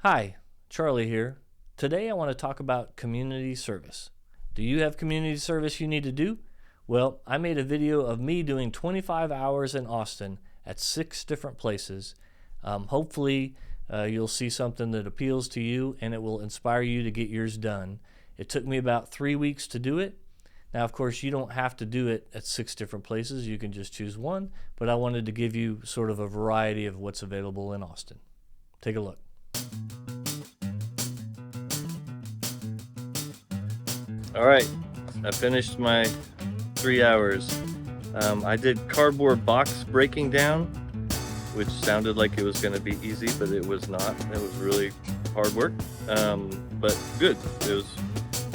Hi, Charlie here. Today I want to talk about community service. Do you have community service you need to do? Well, I made a video of me doing 25 hours in Austin at 6 different places. Hopefully, you'll see something that appeals to you and it will inspire you to get yours done. It took me about 3 weeks to do it. Now, of course, you don't have to do it at 6 different places. You can just choose one, but I wanted to give you sort of a variety of what's available in Austin. Take a look. All right, I finished my 3 hours. I did cardboard box breaking down, which sounded like it was going to be easy, but it was not. It was really hard work, but good. It was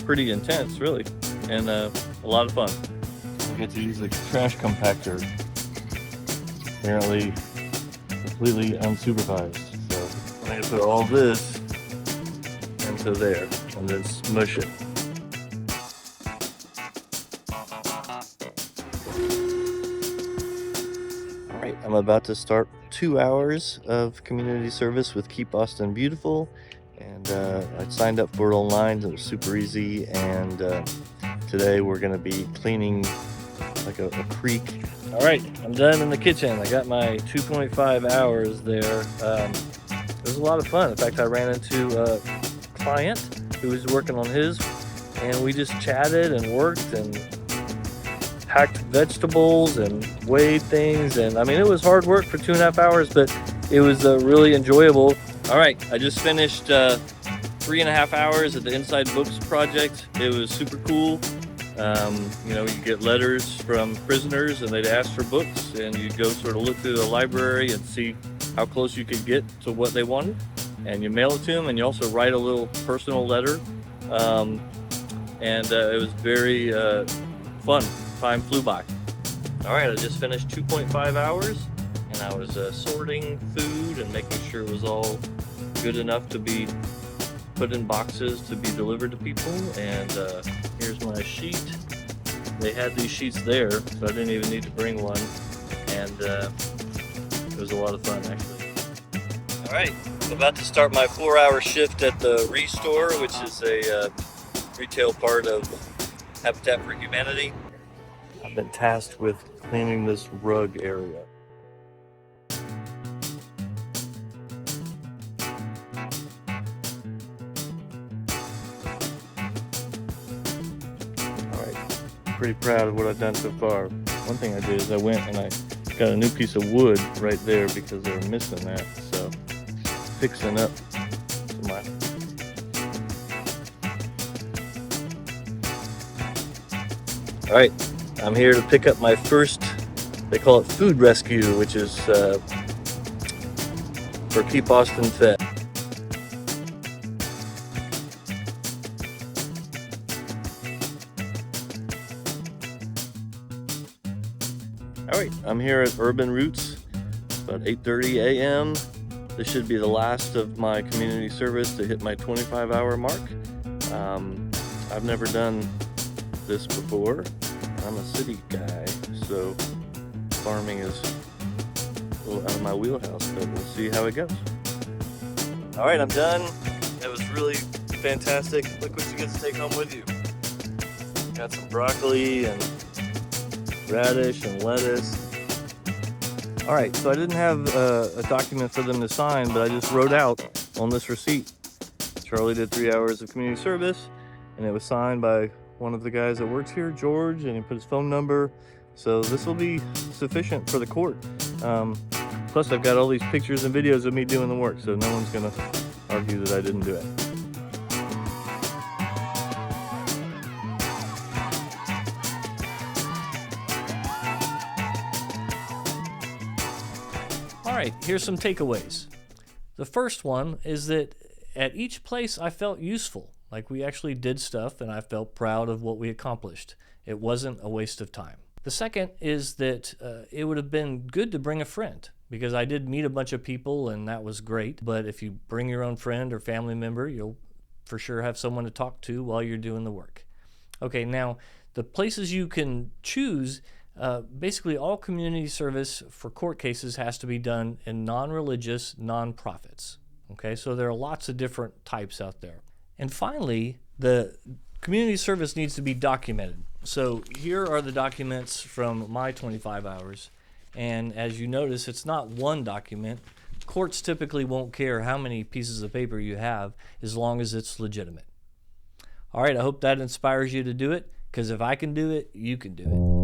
pretty intense, really, and a lot of fun. I get to use the trash compactor, apparently completely unsupervised. So I'm going to put all this into there and then smush it. I'm about to start 2 hours of community service with Keep Austin Beautiful, and I signed up for it online. It was super easy, and today we're going to be cleaning like a creek. All right, I'm done in the kitchen. I got my 2.5 hours there. It was a lot of fun. In fact, I ran into a client who was working on his, and we just chatted and worked and hacked vegetables and weighed things, and I mean, it was hard work for 2.5 hours, but it was really enjoyable. All right, I just finished 3.5 hours at the Inside Books project. It was super cool. You know, you get letters from prisoners and they'd ask for books, and you'd go sort of look through the library and see how close you could get to what they wanted, and you mail it to them, and you also write a little personal letter, and it was very fun. Time flew by. All right, I just finished 2.5 hours, and I was sorting food and making sure it was all good enough to be put in boxes to be delivered to people. And here's my sheet. They had these sheets there, so I didn't even need to bring one, and it was a lot of fun, actually. All right, I'm about to start my 4-hour shift at the Restore, which is a retail part of Habitat for Humanity. I've been tasked with cleaning this rug area. Alright, I'm pretty proud of what I've done so far. One thing I did is I went and I got a new piece of wood right there because they were missing that. So, fixing up my... Alright. I'm here to pick up my first, they call it food rescue, which is for Keep Austin Fed. Alright, I'm here at Urban Roots. It's about 8:30 a.m. This should be the last of my community service to hit my 25-hour mark. I've never done this before. I'm a city guy, so farming is a little out of my wheelhouse, but we'll see how it goes. All right, I'm done. That was really fantastic. Look what you get to take home with you. Got some broccoli and radish and lettuce. All right, so I didn't have a document for them to sign, but I just wrote out on this receipt, Charlie did 3 hours of community service, and it was signed by one of the guys that works here, George, and he put his phone number. So this will be sufficient for the court. Plus I've got all these pictures and videos of me doing the work, so no one's gonna argue that I didn't do it. All right, here's some takeaways. The first one is that at each place I felt useful. Like, we actually did stuff and I felt proud of what we accomplished. It wasn't a waste of time. The second is that it would have been good to bring a friend, because I did meet a bunch of people and that was great. But if you bring your own friend or family member, you'll for sure have someone to talk to while you're doing the work. Okay, now the places you can choose, basically all community service for court cases has to be done in non-religious nonprofits. Okay, so there are lots of different types out there. And finally, the community service needs to be documented. So here are the documents from my 25 hours. And as you notice, it's not one document. Courts typically won't care how many pieces of paper you have as long as it's legitimate. All right, I hope that inspires you to do it, because if I can do it, you can do it.